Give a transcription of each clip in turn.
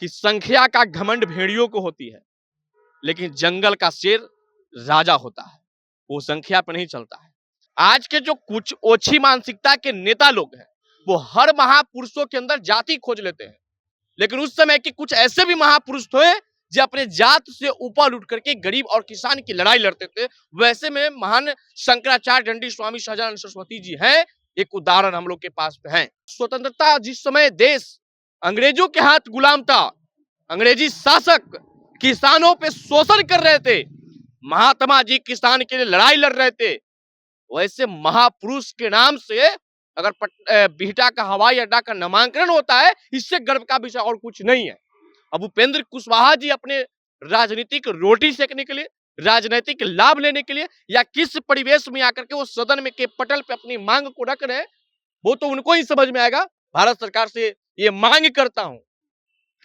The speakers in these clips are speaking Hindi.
कि संख्या का घमंड भेड़ियों को होती है, लेकिन जंगल का शेर राजा होता है, वो संख्या पर नहीं चलता है। आज के जो कुछ ओछी मानसिकता के नेता लोग हैं, वो हर महापुरुषों के अंदर जाति खोज लेते हैं, लेकिन उस समय के कुछ ऐसे भी महापुरुष थे जो अपने जात से ऊपर उठ करके गरीब और किसान की लड़ाई लड़ते थे। वैसे में महान शंकराचार्य दंडी स्वामी सहजानंद सरस्वती जी हैं, एक उदाहरण हम लोग के पास है। स्वतंत्रता जिस समय देश अंग्रेजों के हाथ गुलाम था, अंग्रेजी शासक किसानों पे शोषण कर रहे थे, महात्मा जी किसान के लिए लड़ाई लड़ रहे थे, वैसे महापुरुष के नाम से अगर बिहटा का हवाई अड्डा का नामांकन होता है, इससे गर्व का विषय और कुछ नहीं है। अब उपेंद्र कुशवाहा जी अपने राजनीतिक रोटी सेकने के लिए, राजनीतिक लाभ लेने के लिए, या किस परिवेश में आकर के वो सदन में के पटल पे अपनी मांग को रख रहे हैं, वो तो उनको ही समझ में आएगा। भारत सरकार से ये मांग करता हूं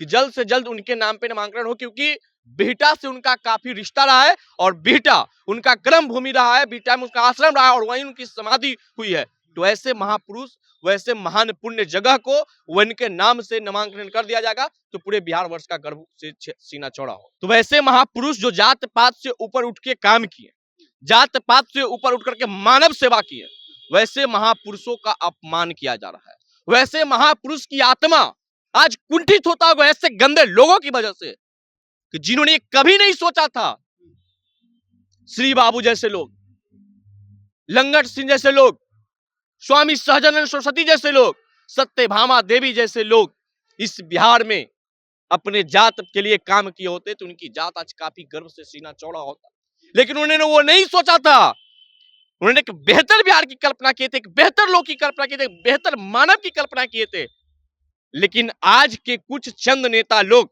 कि जल्द से जल्द उनके नाम पे नामांकन हो, क्योंकि बिहटा से उनका काफी रिश्ता रहा है और बिहटा उनका कर्म भूमि रहा है, बिहटा में उनका आश्रम रहा है और वहीं उनकी समाधि हुई है। तो ऐसे महापुरुष, वैसे महान पुण्य जगह को वो इनके नाम से नामांकन कर दिया जाएगा तो पूरे बिहार वर्ष का गर्व से सीना चौड़ा हो। तो वैसे महापुरुष जो जात पात से ऊपर उठ के काम किए, जात पात से ऊपर उठ करके मानव सेवा किए, वैसे महापुरुषों का अपमान किया जा रहा है। वैसे महापुरुष की आत्मा आज कुंठित होता होगा ऐसे गंदे लोगों की वजह से, कि जिन्होंने कभी नहीं सोचा था श्री बाबू जैसे लोग, लंगट सिंह जैसे लोग, स्वामी सहजानंद सरस्वती जैसे लोग, सत्यभामा देवी जैसे लोग इस बिहार में अपने जात के लिए काम किए होते तो उनकी जात आज काफी गर्व से सीना चौड़ा होता। लेकिन उन्होंने वो नहीं सोचा था। उन्होंने एक बेहतर बिहार की कल्पना किए थे, एक बेहतर लोग की कल्पना किए थे, एक बेहतर मानव की कल्पना किए थे। लेकिन आज के कुछ चंद नेता लोग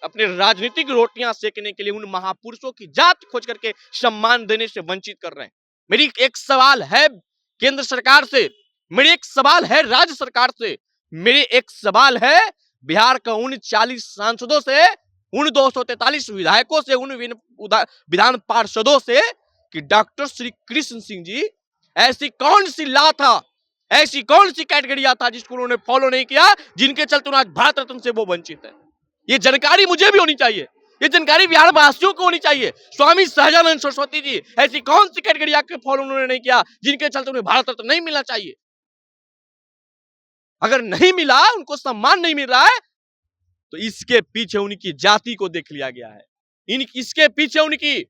अपने राजनीतिक रोटियां सेकने के लिए उन महापुरुषों की जात खोज करके सम्मान देने से वंचित कर रहे हैं। मेरी एक सवाल है केंद्र सरकार से, मेरी एक सवाल है राज्य सरकार से, मेरी एक सवाल है बिहार का उन 40 सांसदों से, उन 243 विधायकों से, उन विधान पार्षदों से कि डॉक्टर श्री कृष्ण सिंह जी ऐसी कौन सी ला था, ऐसी कौन सी कैटेगरी था जिसको उन्होंने फॉलो नहीं किया, जिनके चलते आज भारत रत्न से वो वंचित है। ये जानकारी मुझे भी होनी चाहिए, ये जानकारी बिहार वासियों को होनी चाहिए। स्वामी सहजानंद सरस्वती जी ऐसी कौन सी कैटेगरी आके फॉलो उन्होंने नहीं किया जिनके चलते उन्हें भारत रत्न नहीं मिलना चाहिए। अगर नहीं मिला, उनको सम्मान नहीं मिल रहा है, तो इसके पीछे उनकी जाति को देख लिया गया है, इसके पीछे उनकी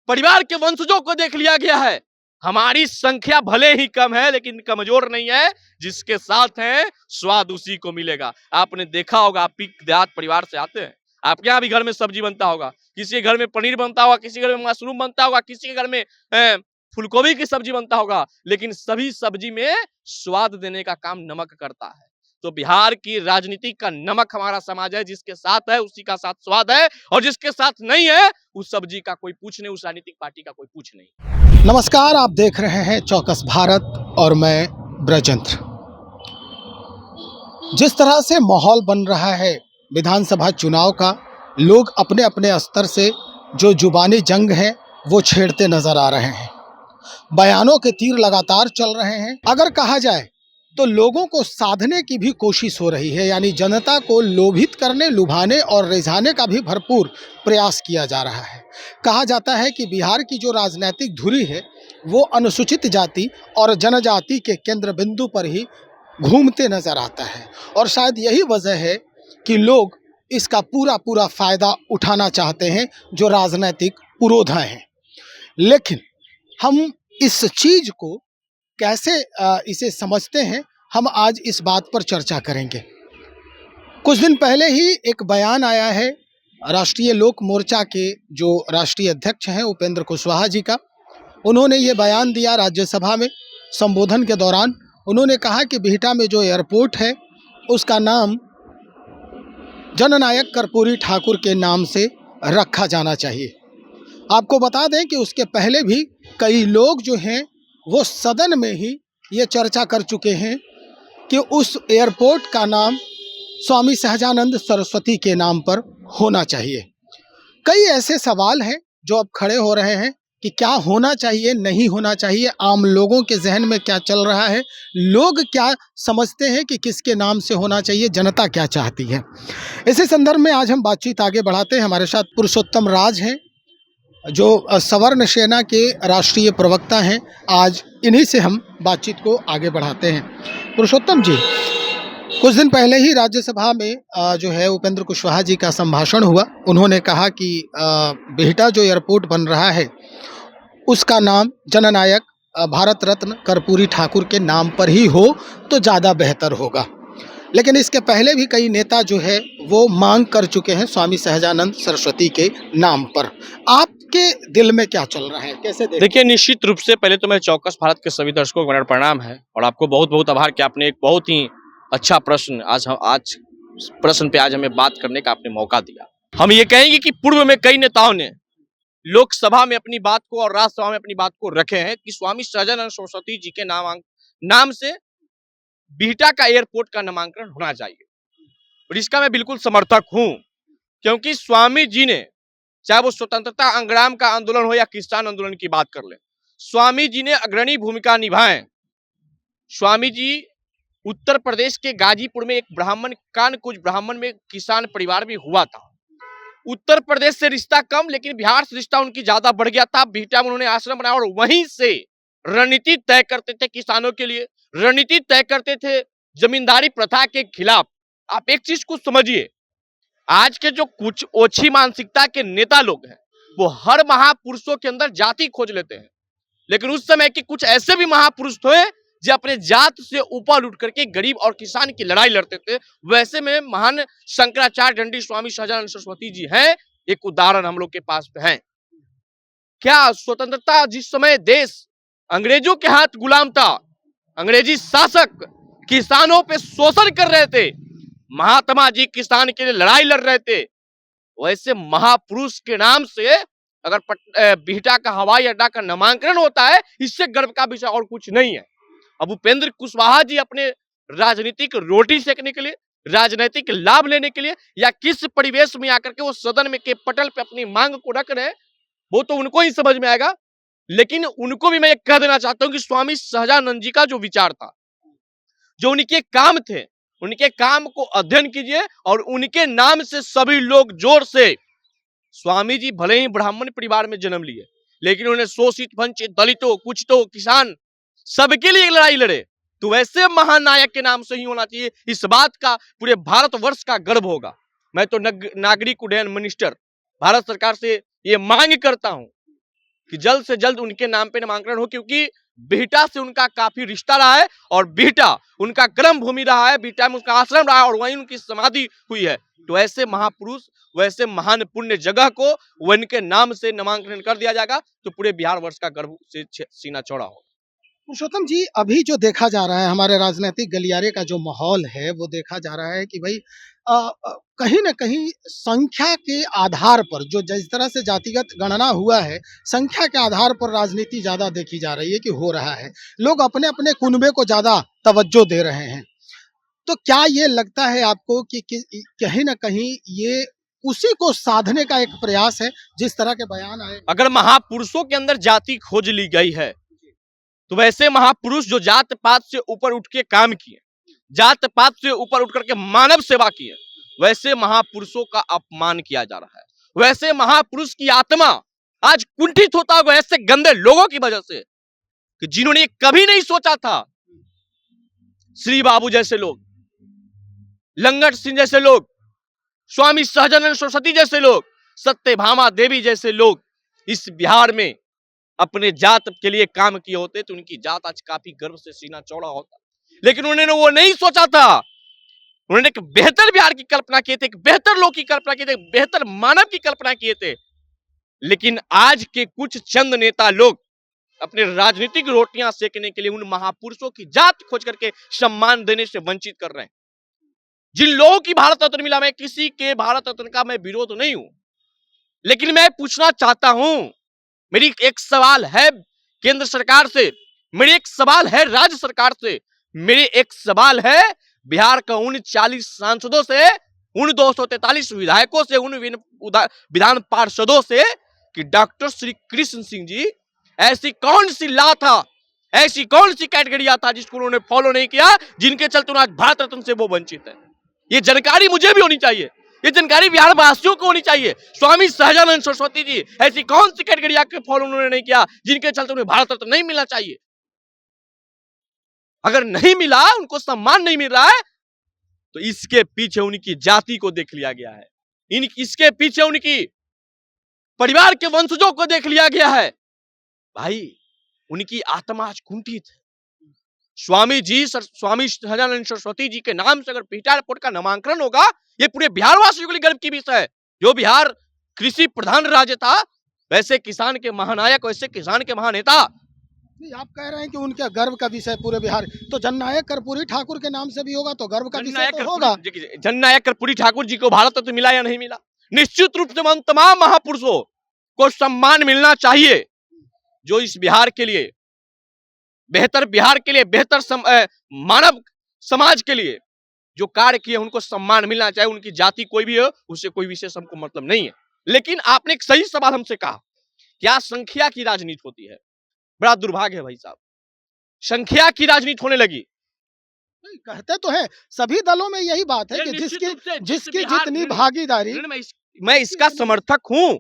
परिवार के वंशजों को देख लिया गया है। हमारी संख्या भले ही कम है लेकिन कमजोर नहीं है, जिसके साथ है स्वाद उसी को मिलेगा। आपने देखा होगा, आप देहात परिवार से आते हैं, आपके यहाँ भी घर में सब्जी बनता होगा, किसी के घर में पनीर बनता होगा, किसी के घर में मशरूम बनता होगा, किसी के घर में फूलगोभी की सब्जी बनता होगा, लेकिन सभी सब्जी में स्वाद देने का काम नमक करता है। तो बिहार की राजनीति का नमक हमारा समाज है, जिसके साथ है उसी का साथ स्वाद है, और जिसके साथ नहीं है उस सब्जी का कोई पूछ नहीं, उस राजनीतिक पार्टी का कोई पूछ नहीं। नमस्कार, आप देख रहे हैं चौकस भारत और मैं ब्रजेंद्र। जिस तरह से माहौल बन रहा है विधानसभा चुनाव का, लोग अपने अपने स्तर से जो जुबानी जंग है वो छेड़ते नजर आ रहे हैं। बयानों के तीर लगातार चल रहे हैं। अगर कहा जाए तो लोगों को साधने की भी कोशिश हो रही है, यानी जनता को लोभित करने, लुभाने और रिझाने का भी भरपूर प्रयास किया जा रहा है। कहा जाता है कि बिहार की जो राजनीतिक धुरी है वो अनुसूचित जाति और जनजाति के केंद्र बिंदु पर ही घूमते नजर आता है, और शायद यही वजह है कि लोग इसका पूरा फायदा उठाना चाहते हैं, जो राजनीतिक पुरोधा हैं। लेकिन हम इस चीज को कैसे इसे समझते हैं, हम आज इस बात पर चर्चा करेंगे। कुछ दिन पहले ही एक बयान आया है राष्ट्रीय लोक मोर्चा के जो राष्ट्रीय अध्यक्ष हैं उपेंद्र कुशवाहा जी का। उन्होंने ये बयान दिया राज्यसभा में संबोधन के दौरान। उन्होंने कहा कि बिहटा में जो एयरपोर्ट है उसका नाम जननायक कर्पूरी ठाकुर के नाम से रखा जाना चाहिए। आपको बता दें कि उसके पहले भी कई लोग जो हैं वो सदन में ही ये चर्चा कर चुके हैं कि उस एयरपोर्ट का नाम स्वामी सहजानंद सरस्वती के नाम पर होना चाहिए। कई ऐसे सवाल हैं जो अब खड़े हो रहे हैं कि क्या होना चाहिए, नहीं होना चाहिए, आम लोगों के जहन में क्या चल रहा है, लोग क्या समझते हैं कि किसके नाम से होना चाहिए, जनता क्या चाहती है। इसी संदर्भ में आज हम बातचीत आगे बढ़ाते हैं। हमारे साथ पुरुषोत्तम राज हैं, जो सवर्ण सेना के राष्ट्रीय प्रवक्ता हैं। आज इन्हीं से हम बातचीत को आगे बढ़ाते हैं। पुरुषोत्तम जी, कुछ दिन पहले ही राज्यसभा में जो है उपेंद्र कुशवाहा जी का संभाषण हुआ। उन्होंने कहा कि बिहटा जो एयरपोर्ट बन रहा है उसका नाम जननायक भारत रत्न कर्पूरी ठाकुर के नाम पर ही हो तो ज़्यादा बेहतर होगा। लेकिन इसके पहले भी कई नेता जो है वो मांग कर चुके हैं स्वामी सहजानंद सरस्वती के नाम पर। आपके दिल में क्या चल रहा है, कैसे देखते हैं? देखिए, निश्चित रूप से पहले तो मैं चौकस भारत के सभी दर्शकों को मेरा प्रणाम है और आपको बहुत बहुत आभार कि आपने एक बहुत ही अच्छा प्रश्न आज प्रश्न पे आज हमें बात करने का आपने मौका दिया। हम ये कहेंगे कि पूर्व में कई नेताओं ने लोकसभा में अपनी बात को और राज्यसभा में अपनी बात को रखे हैं कि स्वामी सहजानंद सरस्वती जी के नाम से बिहटा का एयरपोर्ट का नामांकन होना चाहिए और इसका मैं बिल्कुल समर्थक हूं, क्योंकि स्वामी जी ने, चाहे वो स्वतंत्रता संग्राम का आंदोलन हो या किसान आंदोलन की बात कर ले, स्वामी जी ने अग्रणी भूमिका निभाए। स्वामी जी उत्तर प्रदेश के गाजीपुर में एक कुछ ब्राह्मण में किसान परिवार भी हुआ था। उत्तर प्रदेश से रिश्ता कम, लेकिन बिहार से रिश्ता उनकी ज्यादा बढ़ गया था। बिहटा में उन्होंने आश्रम बनाया और वहीं से रणनीति तय करते थे किसानों के लिए, रणनीति तय करते थे जमींदारी प्रथा के खिलाफ। आप एक चीज को समझिए, आज के जो कुछ ओछी मानसिकता के नेता लोग हैं वो हर महापुरुषों के अंदर जाति खोज लेते हैं, लेकिन उस समय के कुछ ऐसे भी महापुरुष थे जो अपने जात से ऊपर उठ करके गरीब और किसान की लड़ाई लड़ते थे। वैसे में महान शंकराचार्य दंडी स्वामी सहजानंद सरस्वती जी हैं, एक उदाहरण हम लोग के पास है। क्या स्वतंत्रता, जिस समय देश अंग्रेजों के हाथ गुलाम था, अंग्रेजी शासक किसानों पे शोषण कर रहे थे, महात्मा जी किसान के लिए लड़ाई लड़ रहे थे, वैसे महापुरुष के नाम से अगर बिहटा का हवाई अड्डा का नामांकन होता है, इससे गर्व का विषय और कुछ नहीं है। अब उपेंद्र कुशवाहा जी अपने राजनीतिक रोटी सेकने के लिए, राजनीतिक लाभ लेने के लिए, या किस परिवेश में आकर के वो सदन में के पटल पे अपनी मांग को रख रहे हैं, वो तो उनको ही समझ में आएगा। लेकिन उनको भी मैं एक कह देना चाहता हूं कि स्वामी सहजानंद जी का जो विचार था, जो उनके काम थे, उनके काम को अध्ययन कीजिए और उनके नाम से सभी लोग जोर से, स्वामी जी भले ही ब्राह्मण परिवार में जन्म लिए, लेकिन उन्हें शोषित वंचित दलितों कुचतों किसान सबके लिए लड़ाई लड़े, तो वैसे महानायक के नाम से ही होना चाहिए। इस बात का पूरे भारतवर्ष का गर्व होगा। मैं तो नागरिक उड्डयन मिनिस्टर भारत सरकार से ये मांग करता हूं कि जल्द से जल्द उनके नाम पे नामांकन हो, क्योंकि बिहटा से उनका काफी रिश्ता रहा है और बिहटा उनका कर्म भूमि रहा है, बिहटा में उनका आश्रम रहा है और वहीं उनकी समाधि हुई है। तो ऐसे महापुरुष, वैसे महान पुण्य जगह को उनके नाम से नामांकन कर दिया जाएगा तो पूरे बिहार वर्ष का गर्व से सीना चौड़ा हो। पुरुषोत्तम जी, अभी जो देखा जा रहा है, हमारे राजनीतिक गलियारे का जो माहौल है वो देखा जा रहा है कि भाई कहीं न कहीं संख्या के आधार पर, जो जिस तरह से जातिगत गणना हुआ है, संख्या के आधार पर राजनीति ज़्यादा देखी जा रही है कि हो रहा है। लोग अपने-अपने कुनबे को ज़्यादा तवज्जो दे रहे हैं। तो क्या ये लगता है आपको कि कहीं न कहीं ये उसी को साधने का एक प्रयास है, जिस तरह के बयान आए? अगर महापुरुषों के अंदर जाति खोज ली गई है, तो वैसे महापुरुष जो जात पात से ऊपर उठ के काम किए, जात पात से ऊपर उठ करके मानव सेवा की है, वैसे महापुरुषों का अपमान किया जा रहा है। वैसे महापुरुष की आत्मा आज कुंठित होता होगा ऐसे गंदे लोगों की वजह से कि जिन्होंने कभी नहीं सोचा था। श्री बाबू जैसे लोग, लंगट सिंह जैसे लोग, स्वामी सहजानंद सरस्वती जैसे लोग, सत्यभामा देवी जैसे लोग इस बिहार में अपने जात के लिए काम किए होते तो उनकी जात आज काफी गर्व से सीना चौड़ा होता, लेकिन उन्होंने वो नहीं सोचा था। उन्होंने एक बेहतर बिहार की कल्पना किए थे, एक बेहतर लोग की कल्पना किए थे, एक बेहतर मानव की कल्पना किए थे। लेकिन आज के कुछ चंद नेता लोग अपने राजनीतिक रोटियां सेकने के लिए उन महापुरुषों की जात खोज करके सम्मान देने से वंचित कर रहे हैं। जिन लोगों की भारत रत्न मिला, मैं किसी के भारत रत्न का मैं विरोध नहीं हूं, लेकिन मैं पूछना चाहता हूं, मेरी एक सवाल है केंद्र सरकार से, मेरी एक सवाल है राज्य सरकार से, मेरी एक सवाल है बिहार का उन 40 सांसदों से, उन 243 विधायकों से, उन विधान पार्षदों से कि डॉक्टर श्री कृष्ण सिंह जी ऐसी कौन सी ला था, ऐसी कौन सी कैटेगरी था जिसको उन्होंने फॉलो नहीं किया, जिनके चलते उन्हें आज भारत रत्न से वो वंचित है। ये जानकारी मुझे भी होनी चाहिए, ये जानकारी बिहार वासियों को होनी चाहिए। स्वामी सहजानंद सरस्वती जी ऐसी कौन सी कैटेगरी के फॉलो उन्होंने नहीं किया, जिनके चलते उन्हें भारत रत्न नहीं मिलना चाहिए। अगर नहीं मिला, उनको सम्मान नहीं मिल रहा है, तो इसके पीछे उनकी जाति को देख लिया गया है, इसके पीछे उनकी परिवार के वंशजों को देख लिया गया है। भाई, उनकी आत्मा आज कुंठित है। स्वामी सहजानंद सरस्वती जी के नाम से अगर पीटा एयरपोर्ट का नामांकन होगा, ये पूरे बिहार वासियों के लिए गर्व की विषय है। जो बिहार कृषि प्रधान राज्य था, वैसे किसान के महानायक, वैसे किसान के महानेता। नहीं, आप कह रहे हैं कि उनका गर्व का विषय पूरे बिहार, तो जननायक कर्पूरी ठाकुर के नाम से भी होगा तो गर्व का विषय तो होगा। जननायक कर्पूरी ठाकुर जी को भारत रत्न मिला या नहीं मिला? निश्चित रूप से तमाम महापुरुषों को सम्मान मिलना चाहिए, जो इस बिहार के लिए, बेहतर बिहार के लिए, बेहतर मानव समाज के लिए जो कार्य किए, उनको सम्मान मिलना चाहिए। उनकी जाति कोई भी हो, उससे कोई विशेष हमको मतलब नहीं है। लेकिन आपने एक सही सवाल हमसे कहा, क्या संख्या की राजनीति होती है? बड़ा दुर्भाग्य है भाई साहब, संख्या की राजनीति होने लगी। कहते तो है सभी दलों में यही बात है कि जिसकी जितनी भागीदारी। मैं इसका समर्थक हूं,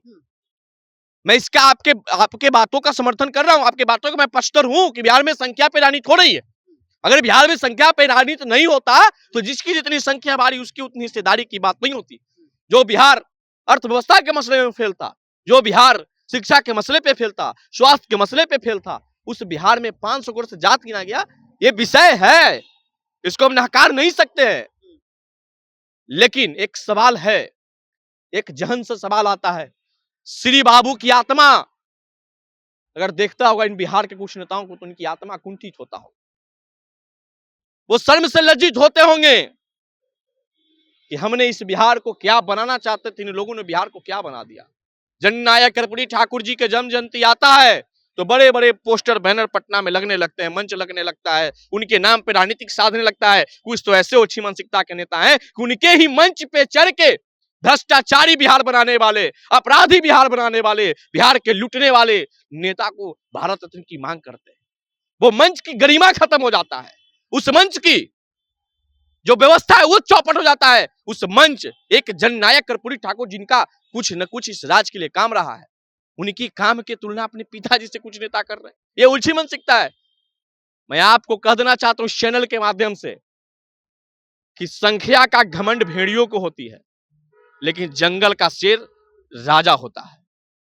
मैं इसका आपके बातों का समर्थन कर रहा हूं, आपके बातों का मैं पक्षधर हूं कि बिहार में संख्या पे राजनीति हो रही है। अगर बिहार में संख्या पे राजनीति नहीं होता, तो जिसकी जितनी संख्या बारी उसकी उतनी हिस्सेदारी की बात नहीं होती। जो बिहार अर्थव्यवस्था के मसले में फेलता, जो बिहार शिक्षा के मसले पे फेलता, स्वास्थ्य के मसले पे फेलता, उस बिहार में 500 करोड़ से जात गिना गया। ये विषय है, इसको हम नकार नहीं सकते हैं। लेकिन एक सवाल है, एक जहन से सवाल आता है, श्री बाबू की आत्मा अगर देखता होगा इन बिहार के कुछ नेताओं को, तो उनकी आत्मा कुंठित होता हो, वो शर्म से लज्जित होते होंगे कि हमने इस बिहार को क्या बनाना चाहते थे, इन लोगों ने बिहार को क्या बना दिया। जननायक कर्पूरी ठाकुर जी के जन्म जयंती आता है तो बड़े बड़े पोस्टर बैनर पटना में लगने लगते हैं, मंच लगने लगता है, उनके नाम पे राजनीतिक साधने लगता है। कुछ तो ऐसे ओछी मानसिकता के नेता हैं कि उनके ही मंच पे चढ़ के भ्रष्टाचारी बिहार बनाने वाले, अपराधी बिहार बनाने वाले, बिहार के लूटने वाले नेता को भारत रत्न की मांग करते हैं। वो मंच की गरिमा खत्म हो जाता है, उस मंच की जो व्यवस्था है वो चौपट हो जाता है। उस मंच एक जननायक कर्पूरी ठाकुर जिनका कुछ न कुछ इस राज्य के लिए काम रहा है, उनकी काम की तुलना अपने पिताजी से कुछ नेता कर रहे हैं, ये उल्टी मानसिकता है। मैं आपको कह देना चाहता हूं इस चैनल के माध्यम से कि संख्या का घमंड भेड़ियों को होती है, लेकिन जंगल का शेर राजा होता है,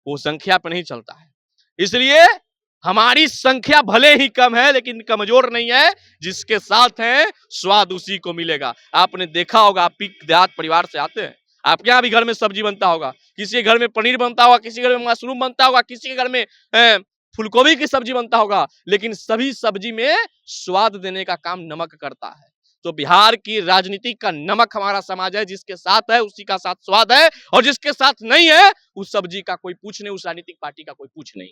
वो संख्या पर नहीं चलता है। इसलिए हमारी संख्या भले ही कम है, लेकिन कमजोर नहीं है। जिसके साथ है स्वाद उसी को मिलेगा। आपने देखा होगा, आप देहात परिवार से आते हैं, आपके यहाँ भी घर में सब्जी बनता होगा, किसी के घर में पनीर बनता होगा, किसी के घर में मशरूम बनता होगा, किसी के घर में फूलगोभी की सब्जी बनता होगा, लेकिन सभी सब्जी में स्वाद देने का काम नमक करता है। तो बिहार की राजनीति का नमक हमारा समाज है, जिसके साथ है उसी का साथ स्वाद है, और जिसके साथ नहीं है उस सब्जी का कोई पूछ नहीं, उस राजनीतिक पार्टी का कोई पूछ नहीं।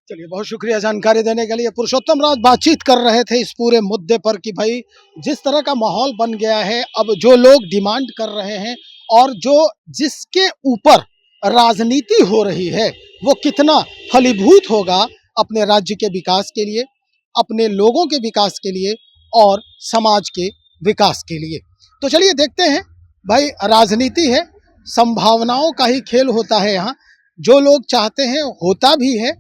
चलिए, बहुत शुक्रिया जानकारी देने के लिए। पुरुषोत्तम राज बातचीत कर रहे थे इस पूरे मुद्दे पर कि भाई जिस तरह का माहौल बन गया है, अब जो लोग डिमांड कर रहे हैं और जो जिसके ऊपर राजनीति हो रही है, वो कितना फलीभूत होगा अपने राज्य के विकास के लिए, अपने लोगों के विकास के लिए और समाज के विकास के लिए। तो चलिए देखते हैं भाई, राजनीति है, संभावनाओं का ही खेल होता है। यहाँ जो लोग चाहते हैं होता भी है,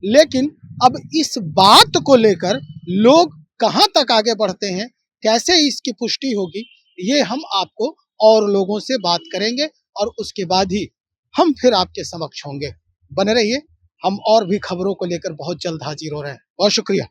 लेकिन अब इस बात को लेकर लोग कहां तक आगे बढ़ते हैं, कैसे इसकी पुष्टि होगी, ये हम आपको और लोगों से बात करेंगे और उसके बाद ही हम फिर आपके समक्ष होंगे। बने रहिए, हम और भी खबरों को लेकर बहुत जल्द हाजिर हो रहे हैं। बहुत शुक्रिया।